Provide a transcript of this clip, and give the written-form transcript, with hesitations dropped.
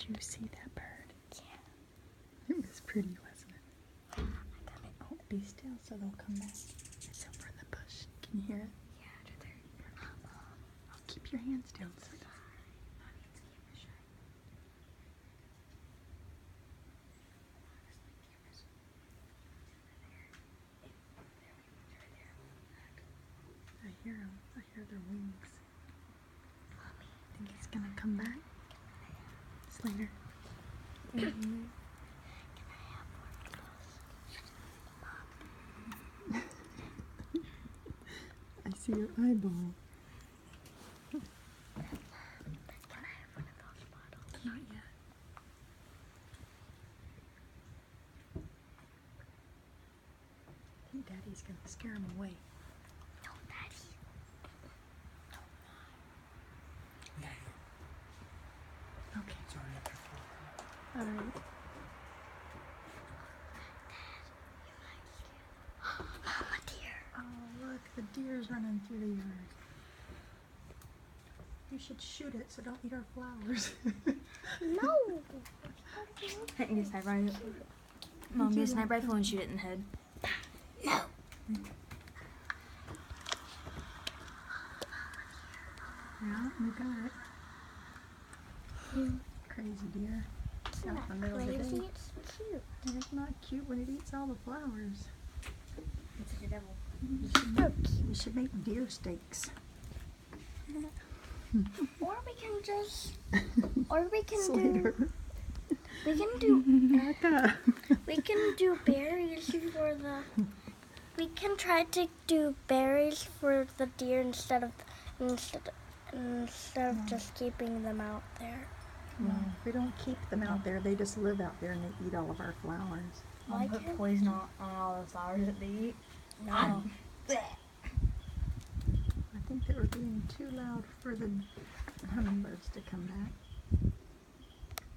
Did you see that bird? Yeah. It was pretty, wasn't it? Oh, be still so they'll come back. It's over in the bush. Can you hear it? Yeah, they're I'll keep your hands down so it doesn't. I hear them. I hear their wings. Think he's gonna come back? Slater? Mm-hmm. I see your eyeball. Can I have one of those bottles? Not yet. I think Daddy's gonna scare him away. No, Daddy. Okay. It's already up there. Alright. Mama deer. Oh, look, the deer's running through the yard. You should shoot it, so don't eat our flowers. No. You snipe rifle. Mom, get a sniper rifle and shoot it in the head. No. Yeah, you got it. Crazy deer. It's Out not in the middle of the crazy, day. it's cute. And it's not cute when it eats all the flowers. It's like a devil. We should make deer steaks. Or we can just, or we can Slater. we can do berries for the, we can try to do berries for the deer instead of just keeping them out there. No, if we don't keep them out there, they just live out there and they eat all of our flowers. Mom put poison on all the flowers that they eat. No. I think they were being too loud for the hummingbirds to come back.